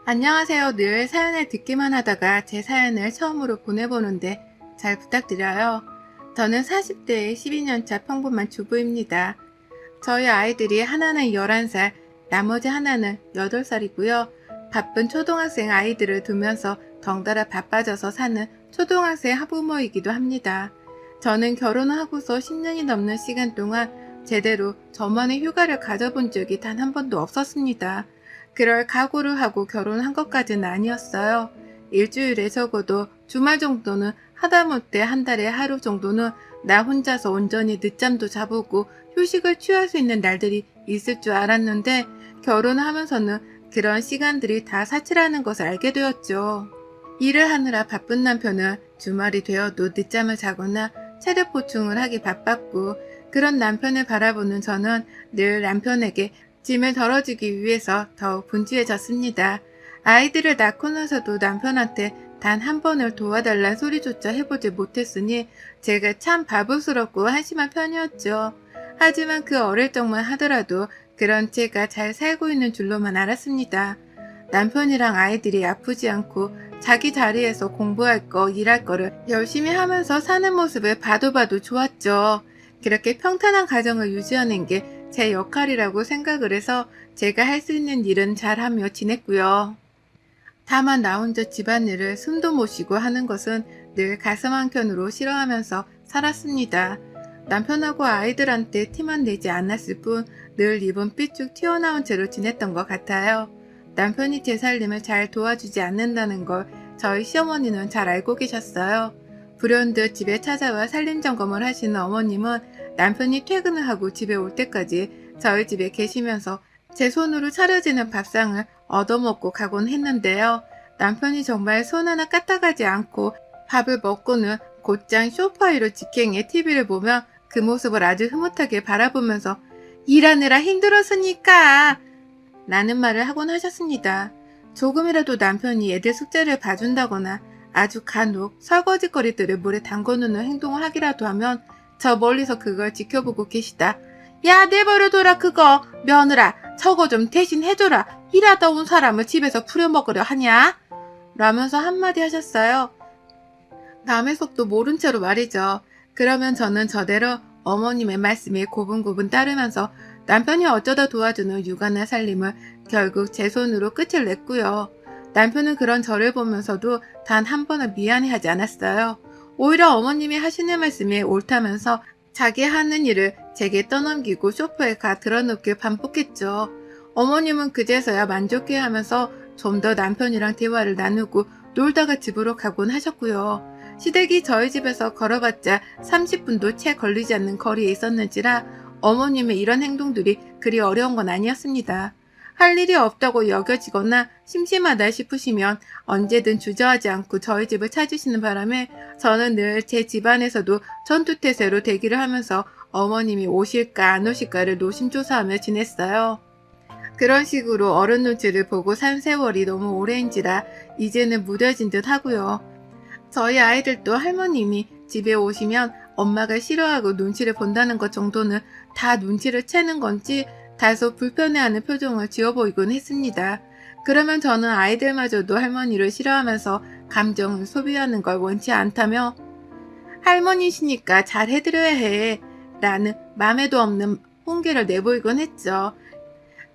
안녕하세요. 늘 사연을 듣기만 하다가 제 사연을 처음으로 보내보는데 잘 부탁드려요. 저는 40대의 12년차 평범한 주부입니다. 저희 아이들이 하나는 11살, 나머지 하나는 8살이고요. 바쁜 초등학생 아이들을 두면서 덩달아 바빠져서 사는 초등학생 학부모이기도 합니다. 저는 결혼하고서 10년이 넘는 시간 동안 제대로 저만의 휴가를 가져본 적이 단 한 번도 없었습니다. 그럴 각오를 하고 결혼한 것까지는 아니었어요. 일주일에 적어도 주말 정도는 하다못해 한 달에 하루 정도는 나 혼자서 온전히 늦잠도 자보고 휴식을 취할 수 있는 날들이 있을 줄 알았는데 결혼하면서는 그런 시간들이 다 사치라는 것을 알게 되었죠. 일을 하느라 바쁜 남편은 주말이 되어도 늦잠을 자거나 체력 보충을 하기 바빴고 그런 남편을 바라보는 저는 늘 남편에게 짐을 덜어주기 위해서 더욱 분주해졌습니다. 아이들을 낳고 나서도 남편한테 단 한 번을 도와달란 소리조차 해보지 못했으니 제가 참 바보스럽고 한심한 편이었죠. 하지만 그 어릴 적만 하더라도 그런 제가 잘 살고 있는 줄로만 알았습니다. 남편이랑 아이들이 아프지 않고 자기 자리에서 공부할 거, 일할 거를 열심히 하면서 사는 모습을 봐도 좋았죠. 그렇게 평탄한 가정을 유지하는 게 제 역할이라고 생각을 해서 제가 할 수 있는 일은 잘하며 지냈고요. 다만 나 혼자 집안일을 숨도 못 쉬고 하는 것은 늘 가슴 한켠으로 싫어하면서 살았습니다. 남편하고 아이들한테 티만 내지 않았을 뿐 늘 입은 삐쭉 튀어나온 채로 지냈던 것 같아요. 남편이 제 살림을 잘 도와주지 않는다는 걸 저희 시어머니는 잘 알고 계셨어요. 불현듯 집에 찾아와 살림 점검을 하시는 어머님은 남편이 퇴근을 하고 집에 올 때까지 저희 집에 계시면서 제 손으로 차려지는 밥상을 얻어먹고 가곤 했는데요. 남편이 정말 손 하나 까딱하지 않고 밥을 먹고는 곧장 소파 위로 직행해 TV를 보며 그 모습을 아주 흐뭇하게 바라보면서 일하느라 힘들었으니까 라는 말을 하곤 하셨습니다. 조금이라도 남편이 애들 숙제를 봐준다거나 아주 간혹 설거지거리들을 물에 담궈놓는 행동을 하기라도 하면 저 멀리서 그걸 지켜보고 계시다. 야, 내버려둬라 그거. 며느라 저거 좀 대신 해줘라. 일하다 온 사람을 집에서 부려먹으려 하냐? 라면서 한마디 하셨어요. 남의 속도 모른 채로 말이죠. 그러면 저는 저대로 어머님의 말씀에 고분고분 따르면서 남편이 어쩌다 도와주는 육아나 살림을 결국 제 손으로 끝을 냈고요. 남편은 그런 저를 보면서도 단 한 번은 미안해하지 않았어요. 오히려 어머님이 하시는 말씀이 옳다면서 자기 하는 일을 제게 떠넘기고 소파에 가 드러눕게 반복했죠. 어머님은 그제서야 만족해하면서 좀 더 남편이랑 대화를 나누고 놀다가 집으로 가곤 하셨고요. 시댁이 저희 집에서 걸어봤자 30분도 채 걸리지 않는 거리에 있었는지라 어머님의 이런 행동들이 그리 어려운 건 아니었습니다. 할 일이 없다고 여겨지거나 심심하다 싶으시면 언제든 주저하지 않고 저희 집을 찾으시는 바람에 저는 늘 제 집안에서도 전투태세로 대기를 하면서 어머님이 오실까 안 오실까를 노심초사하며 지냈어요. 그런 식으로 어른 눈치를 보고 산 세월이 너무 오래인지라 이제는 무뎌진 듯 하고요. 저희 아이들도 할머님이 집에 오시면 엄마가 싫어하고 눈치를 본다는 것 정도는 다 눈치를 채는 건지 다소 불편해하는 표정을 지어 보이곤 했습니다. 그러면 저는 아이들마저도 할머니를 싫어하면서 감정을 소비하는 걸 원치 않다며 할머니시니까 잘 해드려야 해 라는 맘에도 없는 홍계를 내보이곤 했죠.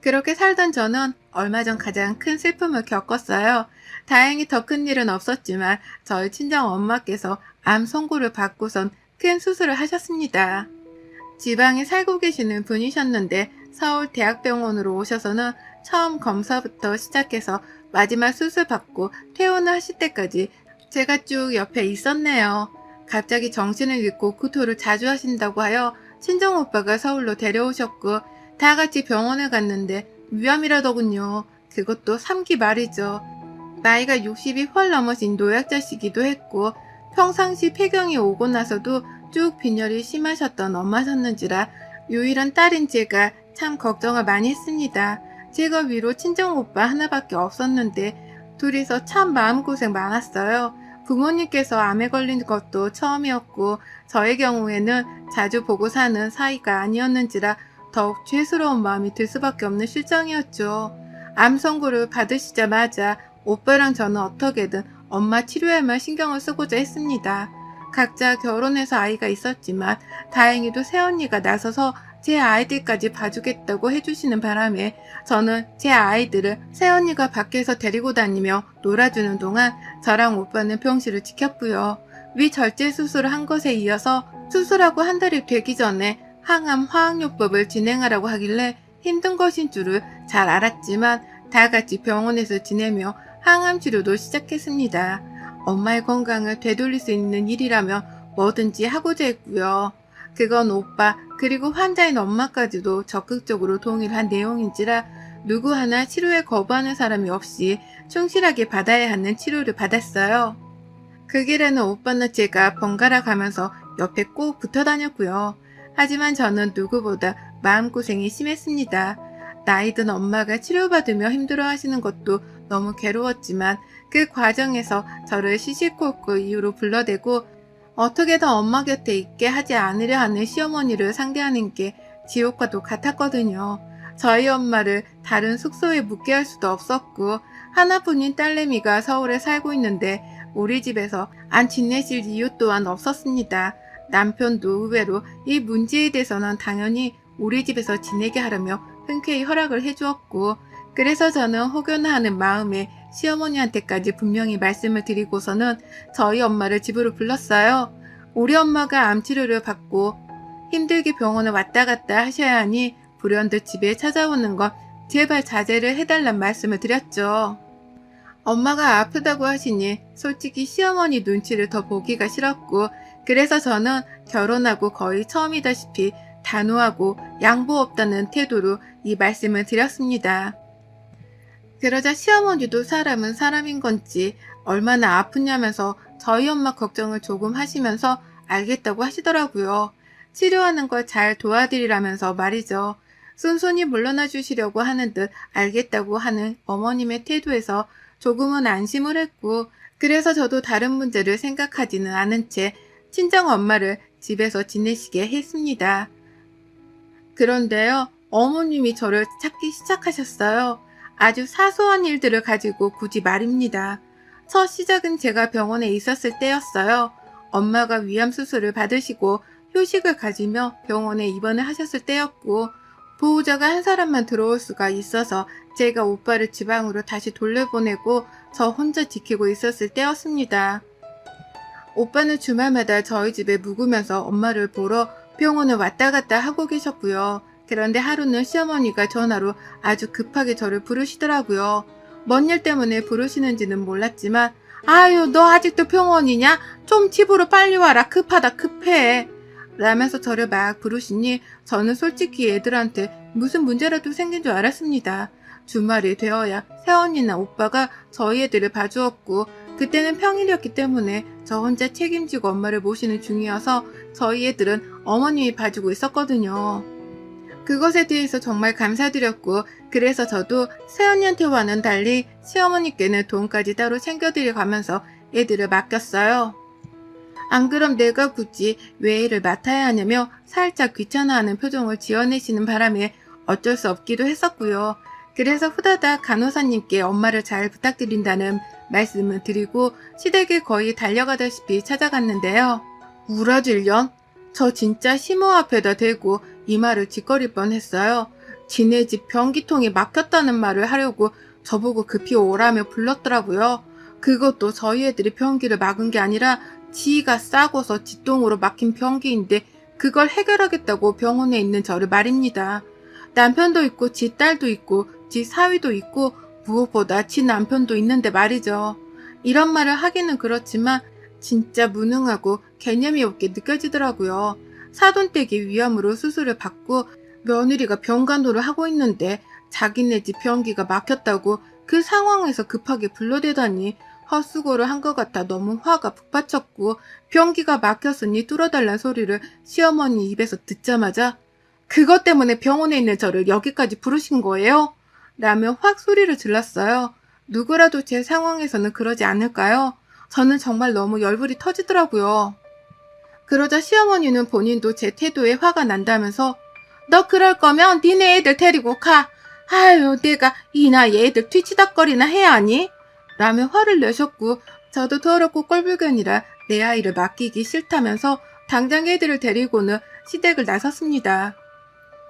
그렇게 살던 저는 얼마 전 가장 큰 슬픔을 겪었어요. 다행히 더 큰 일은 없었지만 저희 친정 엄마께서 암 선고를 받고선 큰 수술을 하셨습니다. 지방에 살고 계시는 분이셨는데 서울 대학병원으로 오셔서는 처음 검사부터 시작해서 마지막 수술 받고 퇴원을 하실 때까지 제가 쭉 옆에 있었네요. 갑자기 정신을 잃고 구토를 자주 하신다고 하여 친정오빠가 서울로 데려오셨고 다 같이 병원에 갔는데 위암이라더군요. 그것도 3기 말이죠. 나이가 60이 훨 넘으신 노약자시기도 했고 평상시 폐경이 오고 나서도 쭉 빈혈이 심하셨던 엄마셨는지라 유일한 딸인 제가 참 걱정을 많이 했습니다. 제가 위로 친정오빠 하나밖에 없었는데 둘이서 참 마음고생 많았어요. 부모님께서 암에 걸린 것도 처음이었고 저의 경우에는 자주 보고 사는 사이가 아니었는지라 더욱 죄스러운 마음이 들 수밖에 없는 실정이었죠. 암 선고를 받으시자마자 오빠랑 저는 어떻게든 엄마 치료에만 신경을 쓰고자 했습니다. 각자 결혼해서 아이가 있었지만 다행히도 새언니가 나서서 제 아이들까지 봐주겠다고 해주시는 바람에 저는 제 아이들을 새언니가 밖에서 데리고 다니며 놀아주는 동안 저랑 오빠는 병실을 지켰고요. 위절제 수술을 한 것에 이어서 수술하고 한 달이 되기 전에 항암 화학요법을 진행하라고 하길래 힘든 것인 줄을 잘 알았지만 다 같이 병원에서 지내며 항암 치료도 시작했습니다. 엄마의 건강을 되돌릴 수 있는 일이라면 뭐든지 하고자 했고요. 그건 오빠 그리고 환자인 엄마까지도 적극적으로 동의를 한 내용인지라 누구 하나 치료에 거부하는 사람이 없이 충실하게 받아야 하는 치료를 받았어요. 그 길에는 오빠나 제가 번갈아 가면서 옆에 꼭 붙어 다녔고요. 하지만 저는 누구보다 마음고생이 심했습니다. 나이 든 엄마가 치료받으며 힘들어하시는 것도 너무 괴로웠지만 그 과정에서 저를 시시콜콜 이유로 불러대고 어떻게든 엄마 곁에 있게 하지 않으려 하는 시어머니를 상대하는 게 지옥과도 같았거든요. 저희 엄마를 다른 숙소에 묵게 할 수도 없었고 하나뿐인 딸내미가 서울에 살고 있는데 우리 집에서 안 지내실 이유 또한 없었습니다. 남편도 의외로 이 문제에 대해서는 당연히 우리 집에서 지내게 하려며 흔쾌히 허락을 해주었고 그래서 저는 혹여나하는 마음에 시어머니한테까지 분명히 말씀을 드리고서는 저희 엄마를 집으로 불렀어요. 우리 엄마가 암치료를 받고 힘들게 병원에 왔다 갔다 하셔야 하니 불현듯 집에 찾아오는 건 제발 자제를 해달란 말씀을 드렸죠. 엄마가 아프다고 하시니 솔직히 시어머니 눈치를 더 보기가 싫었고 그래서 저는 결혼하고 거의 처음이다시피 단호하고 양보 없다는 태도로 이 말씀을 드렸습니다. 그러자 시어머니도 사람은 사람인 건지 얼마나 아프냐면서 저희 엄마 걱정을 조금 하시면서 알겠다고 하시더라고요. 치료하는 걸 잘 도와드리라면서 말이죠. 순순히 물러나 주시려고 하는 듯 알겠다고 하는 어머님의 태도에서 조금은 안심을 했고 그래서 저도 다른 문제를 생각하지는 않은 채 친정 엄마를 집에서 지내시게 했습니다. 그런데요, 어머님이 저를 찾기 시작하셨어요. 아주 사소한 일들을 가지고 굳이 말입니다. 첫 시작은 제가 병원에 있었을 때였어요. 엄마가 위암 수술을 받으시고 휴식을 가지며 병원에 입원을 하셨을 때였고 보호자가 한 사람만 들어올 수가 있어서 제가 오빠를 지방으로 다시 돌려보내고 저 혼자 지키고 있었을 때였습니다. 오빠는 주말마다 저희 집에 묵으면서 엄마를 보러 병원을 왔다 갔다 하고 계셨고요. 그런데 하루는 시어머니가 전화로 아주 급하게 저를 부르시더라고요. 뭔 일 때문에 부르시는지는 몰랐지만 아유 너 아직도 병원이냐? 좀 집으로 빨리 와라 급하다 급해 라면서 저를 막 부르시니 저는 솔직히 애들한테 무슨 문제라도 생긴 줄 알았습니다. 주말이 되어야 새언니나 오빠가 저희 애들을 봐주었고 그때는 평일이었기 때문에 저 혼자 책임지고 엄마를 모시는 중이어서 저희 애들은 어머님이 봐주고 있었거든요. 그것에 대해서 정말 감사드렸고 그래서 저도 새언니한테와는 달리 시어머니께는 돈까지 따로 챙겨드려 가면서 애들을 맡겼어요. 안 그럼 내가 굳이 왜 애를 맡아야 하냐며 살짝 귀찮아하는 표정을 지어내시는 바람에 어쩔 수 없기도 했었고요. 그래서 후다닥 간호사님께 엄마를 잘 부탁드린다는 말씀을 드리고 시댁에 거의 달려가다시피 찾아갔는데요. 우라질년? 저 진짜 심호 앞에다 대고 이 말을 짓거릴 뻔했어요. 지네 집 변기통이 막혔다는 말을 하려고 저보고 급히 오라며 불렀더라고요. 그것도 저희 애들이 변기를 막은 게 아니라 지가 싸고서 뒷동으로 막힌 변기인데 그걸 해결하겠다고 병원에 있는 저를 말입니다. 남편도 있고 지 딸도 있고 지 사위도 있고 무엇보다 지 남편도 있는데 말이죠. 이런 말을 하기는 그렇지만 진짜 무능하고 개념이 없게 느껴지더라고요. 사돈댁이 위암으로 수술을 받고 며느리가 병간호를 하고 있는데 자기네 집 변기가 막혔다고 그 상황에서 급하게 불러대다니 헛수고를 한 것 같아 너무 화가 북받쳤고 변기가 막혔으니 뚫어달란 소리를 시어머니 입에서 듣자마자 그것 때문에 병원에 있는 저를 여기까지 부르신 거예요? 라며 확 소리를 질렀어요. 누구라도 제 상황에서는 그러지 않을까요? 저는 정말 너무 열불이 터지더라고요. 그러자 시어머니는 본인도 제 태도에 화가 난다면서 너 그럴 거면 니네 애들 데리고 가. 아유, 내가 이 나이에 애들 뒤치다거리나 해야 하니? 라며 화를 내셨고, 저도 더럽고 꼴불견이라 내 아이를 맡기기 싫다면서 당장 애들을 데리고는 시댁을 나섰습니다.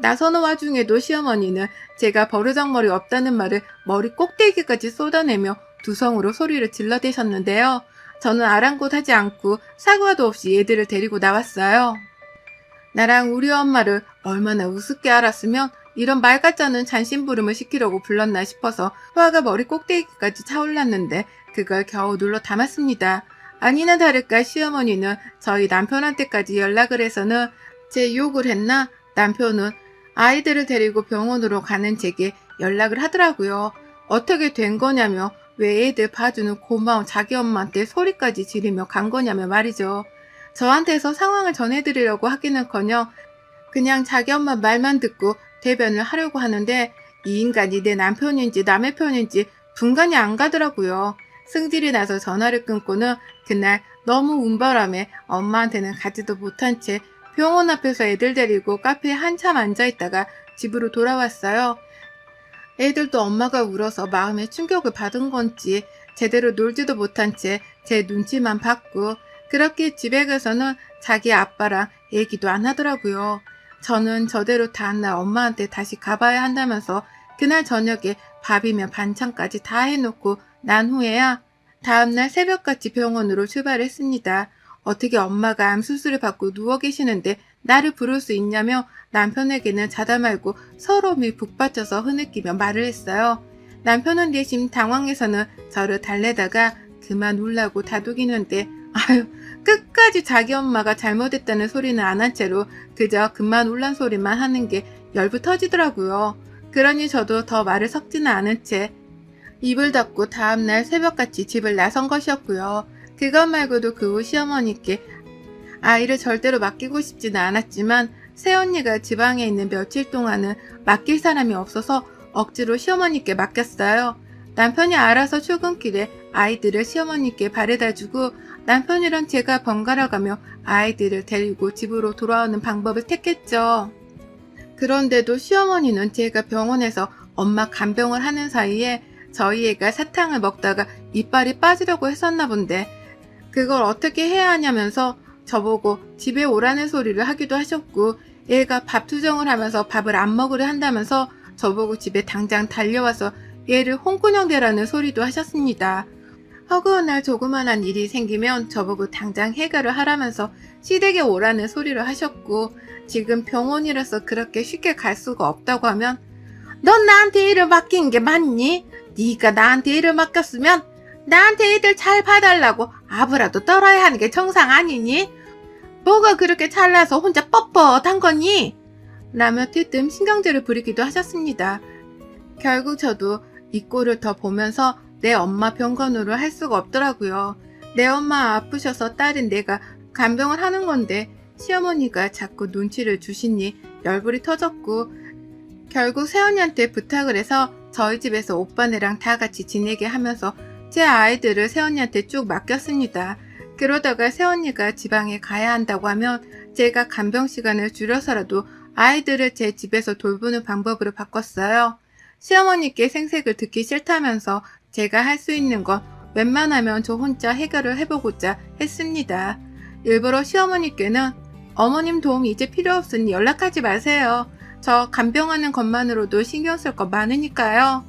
나서는 와중에도 시어머니는 제가 버르장머리 없다는 말을 머리 꼭대기까지 쏟아내며 두성으로 소리를 질러대셨는데요. 저는 아랑곳하지 않고 사과도 없이 애들을 데리고 나왔어요. 나랑 우리 엄마를 얼마나 우습게 알았으면 이런 말 같지않은 잔심부름을 시키려고 불렀나 싶어서 화가 머리 꼭대기까지 차올랐는데 그걸 겨우 눌러 담았습니다. 아니나 다를까 시어머니는 저희 남편한테까지 연락을 해서는 제 욕을 했나? 남편은 아이들을 데리고 병원으로 가는 제게 연락을 하더라고요. 어떻게 된 거냐며 왜 애들 봐주는 고마운 자기 엄마한테 소리까지 지르며 간 거냐며 말이죠. 저한테서 상황을 전해드리려고 하기는커녕 그냥 자기 엄마 말만 듣고 대변을 하려고 하는데 이 인간이 내 남편인지 남의 편인지 분간이 안 가더라고요. 승질이 나서 전화를 끊고는 그날 너무 운바람에 엄마한테는 가지도 못한 채 병원 앞에서 애들 데리고 카페에 한참 앉아있다가 집으로 돌아왔어요. 애들도 엄마가 울어서 마음에 충격을 받은 건지 제대로 놀지도 못한 채 제 눈치만 봤고 그렇게 집에 가서는 자기 아빠랑 얘기도 안 하더라고요. 저는 저대로 다음날 엄마한테 다시 가봐야 한다면서 그날 저녁에 밥이며 반찬까지 다 해놓고 난 후에야 다음날 새벽같이 병원으로 출발했습니다. 어떻게 엄마가 암 수술을 받고 누워 계시는데 나를 부를 수 있냐며 남편에게는 자다 말고 서러움이 북받쳐서 흐느끼며 말을 했어요. 남편은 대신 당황해서는 저를 달래다가 그만 울라고 다독이는데 아유 끝까지 자기 엄마가 잘못했다는 소리는 안 한 채로 그저 그만 울란 소리만 하는 게 열부 터지더라고요. 그러니 저도 더 말을 섞지는 않은 채 입을 닫고 다음날 새벽같이 집을 나선 것이었고요. 그것 말고도 그 후 시어머니께 아이를 절대로 맡기고 싶지는 않았지만 새언니가 지방에 있는 며칠 동안은 맡길 사람이 없어서 억지로 시어머니께 맡겼어요. 남편이 알아서 출근길에 아이들을 시어머니께 바래다주고 남편이랑 제가 번갈아가며 아이들을 데리고 집으로 돌아오는 방법을 택했죠. 그런데도 시어머니는 제가 병원에서 엄마 간병을 하는 사이에 저희 애가 사탕을 먹다가 이빨이 빠지려고 했었나 본데 그걸 어떻게 해야 하냐면서 저보고 집에 오라는 소리를 하기도 하셨고 애가 밥 투정을 하면서 밥을 안 먹으려 한다면서 저보고 집에 당장 달려와서 얘를 홍군형 대라는 소리도 하셨습니다. 허구한 날 조그만한 일이 생기면 저보고 당장 해결을 하라면서 시댁에 오라는 소리를 하셨고 지금 병원이라서 그렇게 쉽게 갈 수가 없다고 하면 넌 나한테 일을 맡긴 게 맞니? 네가 나한테 일을 맡겼으면 나한테 애들 잘 봐달라고 아부라도 떨어야 하는 게 정상 아니니? 뭐가 그렇게 잘나서 혼자 뻣뻣한 거니? 라며 뒤뜸 신경질을 부리기도 하셨습니다. 결국 저도 이 꼴을 더 보면서 내 엄마 병건으로 할 수가 없더라고요. 내 엄마 아프셔서 딸인 내가 간병을 하는 건데 시어머니가 자꾸 눈치를 주시니 열불이 터졌고 결국 새언니한테 부탁을 해서 저희 집에서 오빠네랑 다 같이 지내게 하면서 제 아이들을 새언니한테 쭉 맡겼습니다. 그러다가 새언니가 지방에 가야 한다고 하면 제가 간병 시간을 줄여서라도 아이들을 제 집에서 돌보는 방법으로 바꿨어요. 시어머니께 생색을 듣기 싫다면서 제가 할 수 있는 건 웬만하면 저 혼자 해결을 해보고자 했습니다. 일부러 시어머니께는 어머님 도움 이제 필요 없으니 연락하지 마세요. 저 간병하는 것만으로도 신경 쓸 거 많으니까요.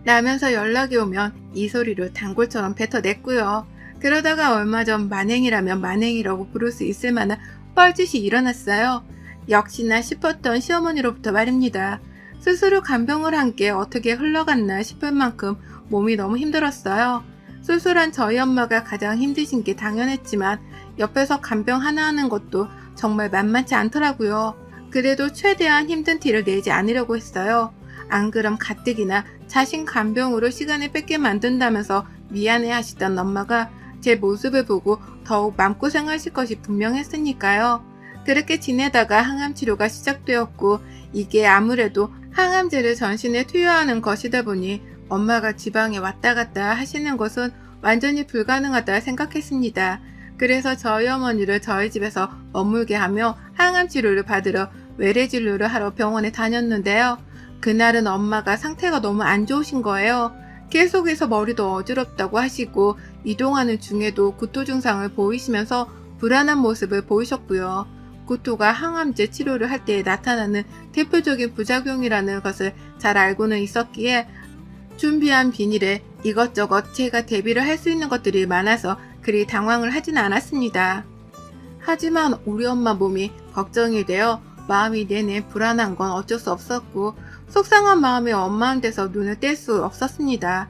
라면서 연락이 오면 이 소리를 단골처럼 뱉어냈고요. 그러다가 얼마 전 만행이라면 만행이라고 부를 수 있을 만한 뻘짓이 일어났어요. 역시나 싶었던 시어머니로부터 말입니다. 스스로 간병을 한 게 어떻게 흘러갔나 싶을 만큼 몸이 너무 힘들었어요. 수술한 저희 엄마가 가장 힘드신 게 당연했지만 옆에서 간병 하나 하는 것도 정말 만만치 않더라고요. 그래도 최대한 힘든 티를 내지 않으려고 했어요. 안 그럼 가뜩이나 자신 간병으로 시간을 뺏게 만든다면서 미안해 하시던 엄마가 제 모습을 보고 더욱 맘고생하실 것이 분명했으니까요. 그렇게 지내다가 항암 치료가 시작되었고 이게 아무래도 항암제를 전신에 투여하는 것이다 보니 엄마가 지방에 왔다 갔다 하시는 것은 완전히 불가능하다 생각했습니다. 그래서 저희 어머니를 저희 집에서 머물게 하며 항암 치료를 받으러 외래 진료를 하러 병원에 다녔는데요. 그날은 엄마가 상태가 너무 안 좋으신 거예요. 계속해서 머리도 어지럽다고 하시고 이동하는 중에도 구토 증상을 보이시면서 불안한 모습을 보이셨고요. 구토가 항암제 치료를 할 때 나타나는 대표적인 부작용이라는 것을 잘 알고는 있었기에 준비한 비닐에 이것저것 제가 대비를 할 수 있는 것들이 많아서 그리 당황을 하진 않았습니다. 하지만 우리 엄마 몸이 걱정이 되어 마음이 내내 불안한 건 어쩔 수 없었고 속상한 마음에 엄마한테서 눈을 뗄 수 없었습니다.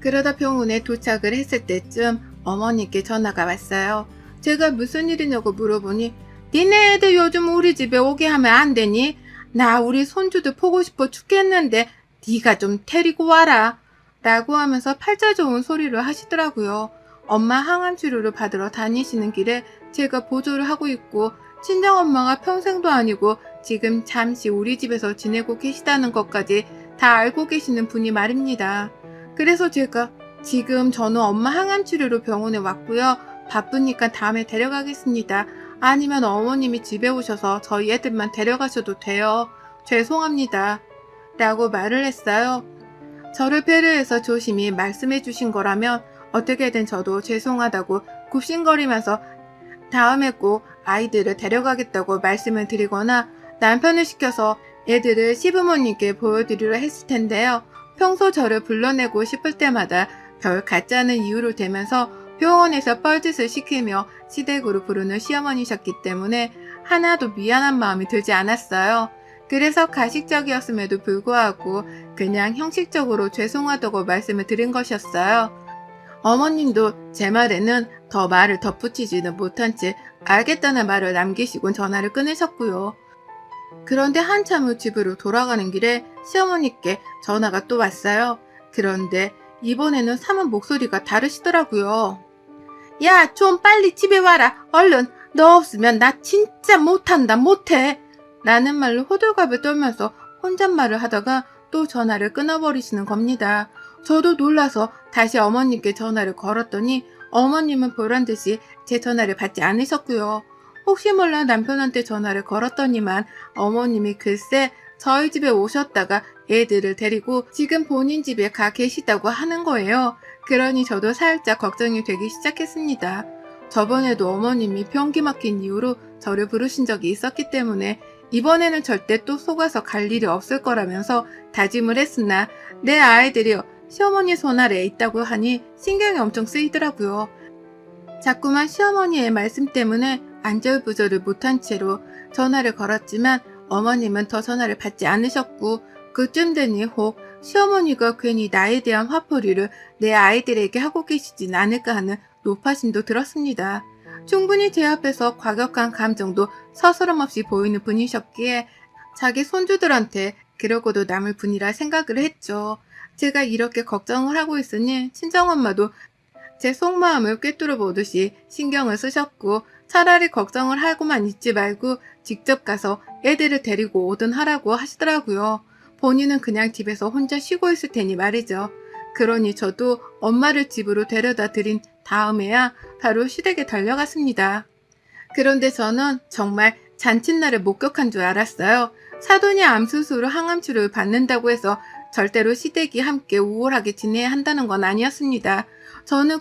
그러다 병원에 도착을 했을 때쯤 어머니께 전화가 왔어요. 제가 무슨 일이냐고 물어보니 니네 애들 요즘 우리 집에 오게 하면 안 되니? 나 우리 손주들 보고 싶어 죽겠는데 네가 좀 데리고 와라 라고 하면서 팔자 좋은 소리를 하시더라고요. 엄마 항암 치료를 받으러 다니시는 길에 제가 보조를 하고 있고 친정엄마가 평생도 아니고 지금 잠시 우리 집에서 지내고 계시다는 것까지 다 알고 계시는 분이 말입니다. 그래서 제가 지금 저는 엄마 항암 치료로 병원에 왔고요. 바쁘니까 다음에 데려가겠습니다. 아니면 어머님이 집에 오셔서 저희 애들만 데려가셔도 돼요. 죄송합니다. 라고 말을 했어요. 저를 배려해서 조심히 말씀해 주신 거라면 어떻게든 저도 죄송하다고 굽신거리면서 다음에 꼭 아이들을 데려가겠다고 말씀을 드리거나 남편을 시켜서 애들을 시부모님께 보여드리려 했을 텐데요. 평소 저를 불러내고 싶을 때마다 별 가짜는 이유로 대면서 병원에서 뻘짓을 시키며 시댁으로 부르는 시어머니셨기 때문에 하나도 미안한 마음이 들지 않았어요. 그래서 가식적이었음에도 불구하고 그냥 형식적으로 죄송하다고 말씀을 드린 것이었어요. 어머님도 제 말에는 더 말을 덧붙이지는 못한 채 알겠다는 말을 남기시곤 전화를 끊으셨고요. 그런데 한참 후 집으로 돌아가는 길에 시어머니께 전화가 또 왔어요. 그런데 이번에는 사뭇 목소리가 다르시더라고요. 야, 좀 빨리 집에 와라. 얼른. 너 없으면 나 진짜 못한다. 못해. 라는 말로 호들갑을 떨면서 혼잣말을 하다가 또 전화를 끊어버리시는 겁니다. 저도 놀라서 다시 어머님께 전화를 걸었더니 어머님은 보란듯이 제 전화를 받지 않으셨고요. 혹시 몰라 남편한테 전화를 걸었더니만 어머님이 글쎄 저희 집에 오셨다가 애들을 데리고 지금 본인 집에 가 계시다고 하는 거예요. 그러니 저도 살짝 걱정이 되기 시작했습니다. 저번에도 어머님이 변기 막힌 이유로 저를 부르신 적이 있었기 때문에 이번에는 절대 또 속아서 갈 일이 없을 거라면서 다짐을 했으나 내 아이들이 시어머니 손 아래에 있다고 하니 신경이 엄청 쓰이더라고요. 자꾸만 시어머니의 말씀 때문에 안절부절을 못한 채로 전화를 걸었지만 어머님은 더 전화를 받지 않으셨고 그쯤 되니 혹 시어머니가 괜히 나에 대한 화풀이를 내 아이들에게 하고 계시진 않을까 하는 노파심도 들었습니다. 충분히 제 앞에서 과격한 감정도 서스럼없이 보이는 분이셨기에 자기 손주들한테 그러고도 남을 분이라 생각을 했죠. 제가 이렇게 걱정을 하고 있으니 친정엄마도 제 속마음을 꿰뚫어 보듯이 신경을 쓰셨고 차라리 걱정을 하고만 있지 말고 직접 가서 애들을 데리고 오든 하라고 하시더라고요. 본인은 그냥 집에서 혼자 쉬고 있을 테니 말이죠. 그러니 저도 엄마를 집으로 데려다 드린 다음에야 바로 시댁에 달려갔습니다. 그런데 저는 정말 잔칫날을 목격한 줄 알았어요. 사돈이 암수술로 항암치료를 받는다고 해서 절대로 시댁이 함께 우월하게 지내야 한다는 건 아니었습니다. 저는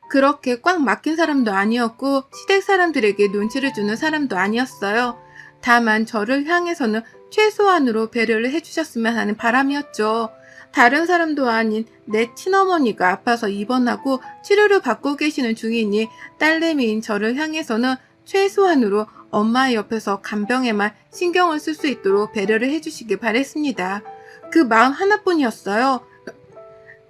그렇게 꽉 막힌 사람도 아니었고 시댁 사람들에게 눈치를 주는 사람도 아니었어요. 다만 저를 향해서는 최소한으로 배려를 해주셨으면 하는 바람이었죠. 다른 사람도 아닌 내 친어머니가 아파서 입원하고 치료를 받고 계시는 중이니 딸내미인 저를 향해서는 최소한으로 엄마의 옆에서 간병에만 신경을 쓸 수 있도록 배려를 해주시길 바랬습니다. 그 마음 하나뿐이었어요.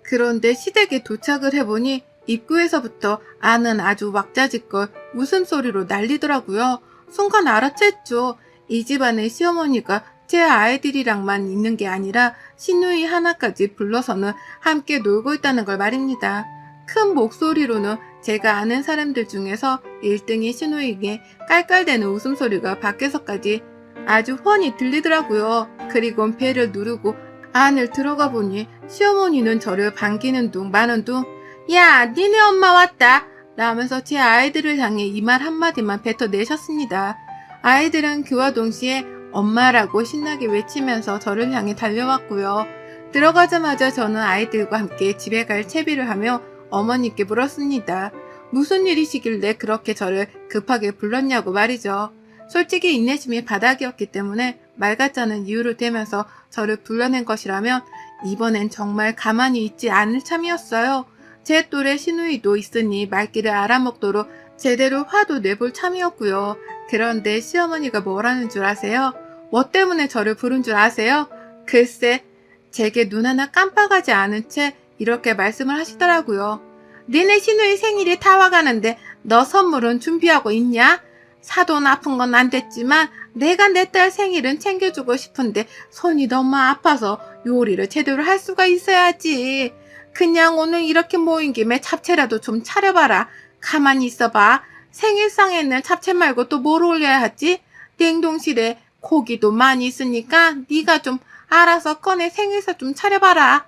그런데 시댁에 도착을 해보니 입구에서부터 아는 아주 왁자지껄 웃음소리로 난리더라고요. 순간 알아챘죠. 이 집안의 시어머니가 제 아이들이랑만 있는 게 아니라 시누이 하나까지 불러서는 함께 놀고 있다는 걸 말입니다. 큰 목소리로는 제가 아는 사람들 중에서 1등이 시누이에게 깔깔대는 웃음소리가 밖에서까지 아주 훤히 들리더라고요. 그리고 배를 누르고 안을 들어가 보니 시어머니는 저를 반기는 둥 마는 둥 야, 니네 엄마 왔다 라면서 제 아이들을 향해 이 말 한마디만 뱉어내셨습니다. 아이들은 그와 동시에 엄마라고 신나게 외치면서 저를 향해 달려왔고요. 들어가자마자 저는 아이들과 함께 집에 갈 채비를 하며 어머니께 물었습니다. 무슨 일이시길래 그렇게 저를 급하게 불렀냐고 말이죠. 솔직히 인내심이 바닥이었기 때문에 말 같지 않은 이유를 대면서 저를 불러낸 것이라면 이번엔 정말 가만히 있지 않을 참이었어요. 제 또래 시누이도 있으니 말귀를 알아먹도록 제대로 화도 내볼 참이었고요. 그런데 시어머니가 뭐라는 줄 아세요? 뭐 때문에 저를 부른 줄 아세요? 글쎄, 제게 눈 하나 깜빡하지 않은 채 이렇게 말씀을 하시더라고요. 니네 시누이 생일이 다와가는데 너 선물은 준비하고 있냐? 사돈 아픈 건 안 됐지만 내가 내 딸 생일은 챙겨주고 싶은데 손이 너무 아파서 요리를 제대로 할 수가 있어야지. 그냥 오늘 이렇게 모인 김에 잡채라도 좀 차려봐라. 가만히 있어봐. 생일상에는 잡채 말고 또 뭘 올려야 하지? 냉동실에 고기도 많이 있으니까 네가 좀 알아서 꺼내 생일상 좀 차려봐라.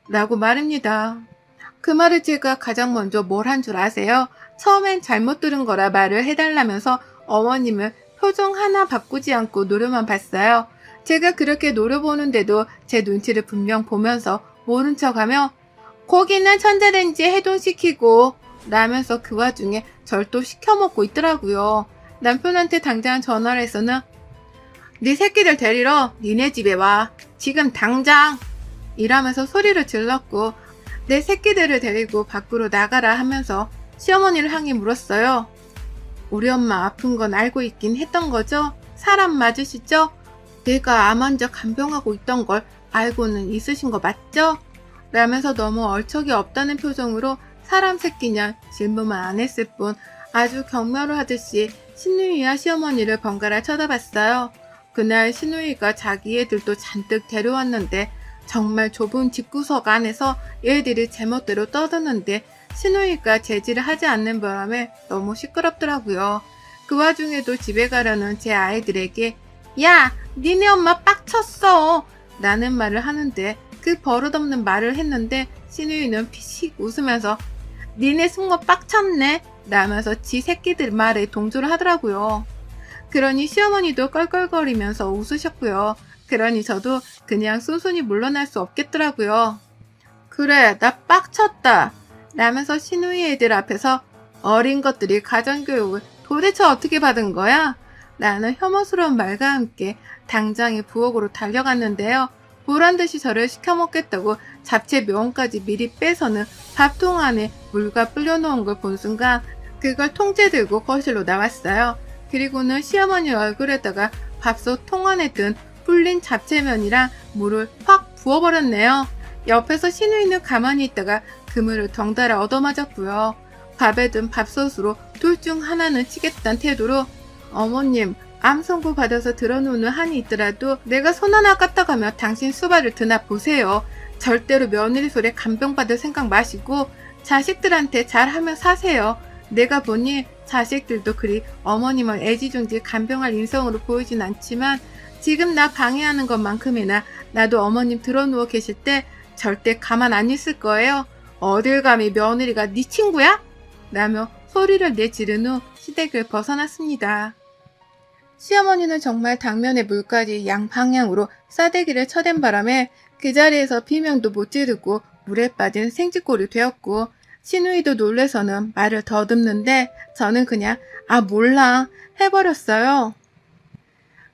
라고 말입니다. 그 말을 제가 가장 먼저 뭘 한 줄 아세요? 처음엔 잘못 들은 거라 말을 해달라면서 어머님을 표정 하나 바꾸지 않고 노려만 봤어요. 제가 그렇게 노려보는데도 제 눈치를 분명 보면서 모른 척하며 고기는 전자레인지에 해동시키고 라면서 그 와중에 절 또 시켜먹고 있더라고요. 남편한테 당장 전화를 해서는 네 새끼들 데리러 니네 집에 와. 지금 당장! 이라면서 소리를 질렀고 내 새끼들을 데리고 밖으로 나가라 하면서 시어머니를 향해 물었어요. 우리 엄마 아픈 건 알고 있긴 했던 거죠? 사람 맞으시죠? 내가 암 환자 간병하고 있던 걸 알고는 있으신 거 맞죠? 라면서 너무 얼척이 없다는 표정으로 사람 새끼냐 질문만 안 했을 뿐 아주 경멸을 하듯이 시누이와 시어머니를 번갈아 쳐다봤어요. 그날 시누이가 자기 애들도 잔뜩 데려왔는데 정말 좁은 집구석 안에서 얘들이 제멋대로 떠드는데 시누이가 제지를 하지 않는 바람에 너무 시끄럽더라고요. 그 와중에도 집에 가려는 제 아이들에게 야, 니네 엄마 빡쳤어! 라는 말을 하는데 그 버릇없는 말을 했는데 시누이는 피식 웃으면서 니네 숙모 빡쳤네! 라면서 지 새끼들 말에 동조를 하더라고요. 그러니 시어머니도 껄껄거리면서 웃으셨고요. 그러니 저도 그냥 순순히 물러날 수 없겠더라고요. 그래, 나 빡쳤다! 라면서 시누이 애들 앞에서 어린 것들이 가정교육을 도대체 어떻게 받은 거야? 라는 혐오스러운 말과 함께 당장에 부엌으로 달려갔는데요. 보란듯이 저를 시켜먹겠다고 잡채 묘원까지 미리 빼서는 밥통 안에 물과 불려놓은 걸 본 순간 그걸 통째 들고 거실로 나왔어요. 그리고는 시어머니 얼굴에다가 밥솥 통 안에 든 불린 잡채면이랑 물을 확 부어버렸네요. 옆에서 시누이는 가만히 있다가 그물을 덩달아 얻어맞았고요. 밥에 든 밥솥으로 둘 중 하나는 치겠다는 태도로 어머님, 암 선고 받아서 들어놓는 한이 있더라도 내가 손 하나 까딱하며 당신 수발을 드나 보세요. 절대로 며느리 소리에 간병받을 생각 마시고 자식들한테 잘하며 사세요. 내가 보니 자식들도 그리 어머님을 애지중지 간병할 인성으로 보이진 않지만 지금 나 방해하는 것만큼이나 나도 어머님 들어누워 계실 때 절대 가만 안 있을 거예요. 어딜 감히 며느리가 네 친구야? 라며 소리를 내지른 후 시댁을 벗어났습니다. 시어머니는 정말 당면에 물까지 양방향으로 싸대기를 쳐댄 바람에 그 자리에서 비명도 못 지르고 물에 빠진 생쥐꼴이 되었고 시누이도 놀래서는 말을 더듬는데 저는 그냥 아 몰라 해버렸어요.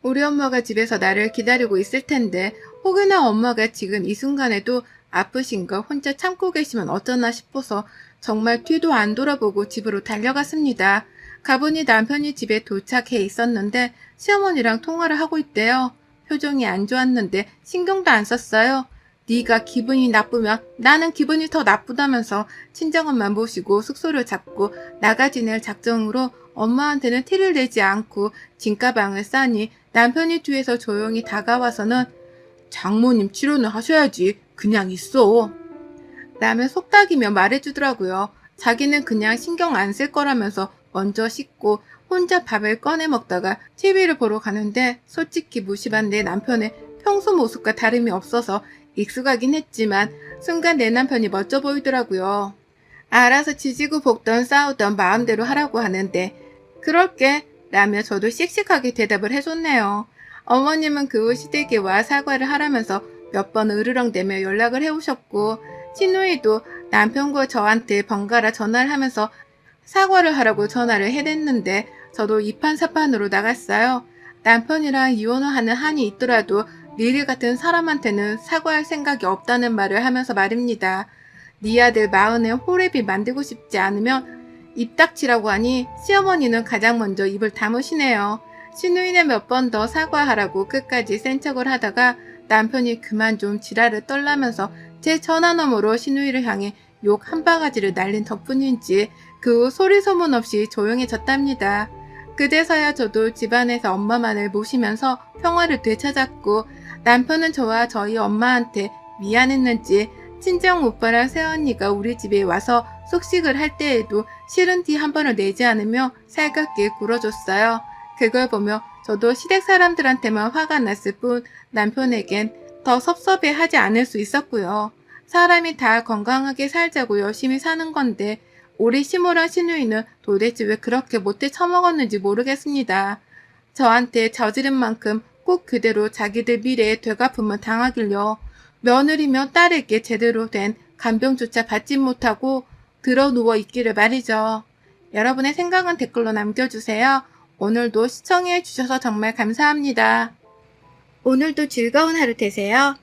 우리 엄마가 집에서 나를 기다리고 있을 텐데 혹여나 엄마가 지금 이 순간에도 아프신 걸 혼자 참고 계시면 어쩌나 싶어서 정말 뒤도 안 돌아보고 집으로 달려갔습니다. 가보니 남편이 집에 도착해 있었는데 시어머니랑 통화를 하고 있대요. 표정이 안 좋았는데 신경도 안 썼어요. 네가 기분이 나쁘면 나는 기분이 더 나쁘다면서 친정엄마 모시고 숙소를 잡고 나가 지낼 작정으로 엄마한테는 티를 내지 않고 진가방을 싸니 남편이 뒤에서 조용히 다가와서는 장모님 치료는 하셔야지. 그냥 있어. 라며 속닥이며 말해주더라고요. 자기는 그냥 신경 안 쓸 거라면서 먼저 씻고 혼자 밥을 꺼내 먹다가 TV를 보러 가는데 솔직히 무심한 내 남편의 평소 모습과 다름이 없어서 익숙하긴 했지만 순간 내 남편이 멋져 보이더라고요. 알아서 지지고 볶던 싸우던 마음대로 하라고 하는데 그럴게 라며 저도 씩씩하게 대답을 해줬네요. 어머님은 그 후 시댁에와 사과를 하라면서 몇 번 으르렁대며 연락을 해오셨고, 시누이도 남편과 저한테 번갈아 전화를 하면서 사과를 하라고 전화를 해댔는데 저도 이판사판으로 나갔어요. 남편이랑 이혼을 하는 한이 있더라도 리리 같은 사람한테는 사과할 생각이 없다는 말을 하면서 말입니다. 네 아들 마흔에 호랩이 만들고 싶지 않으면 입 닥치라고 하니 시어머니는 가장 먼저 입을 다무시네요. 시누이는 몇 번 더 사과하라고 끝까지 센 척을 하다가 남편이 그만 좀 지랄을 떨라면서 제 전화너머로 시누이를 향해 욕 한 바가지를 날린 덕분인지 그 후 소리 소문 없이 조용해졌답니다. 그제서야 저도 집안에서 엄마만을 모시면서 평화를 되찾았고, 남편은 저와 저희 엄마한테 미안했는지 친정 오빠랑 새언니가 우리 집에 와서 속식을 할 때에도 싫은 티 한 번을 내지 않으며 살갑게 굴어줬어요. 그걸 보며 저도 시댁 사람들한테만 화가 났을 뿐 남편에겐 더 섭섭해하지 않을 수 있었고요. 사람이 다 건강하게 살자고 열심히 사는 건데 우리 시모랑 시누이는 도대체 왜 그렇게 못돼 처먹었는지 모르겠습니다. 저한테 저지른 만큼 꼭 그대로 자기들 미래에 되갚음을 당하길요. 며느리며 딸에게 제대로 된 간병조차 받지 못하고 들어 누워 있기를 말이죠. 여러분의 생각은 댓글로 남겨주세요. 오늘도 시청해 주셔서 정말 감사합니다. 오늘도 즐거운 하루 되세요.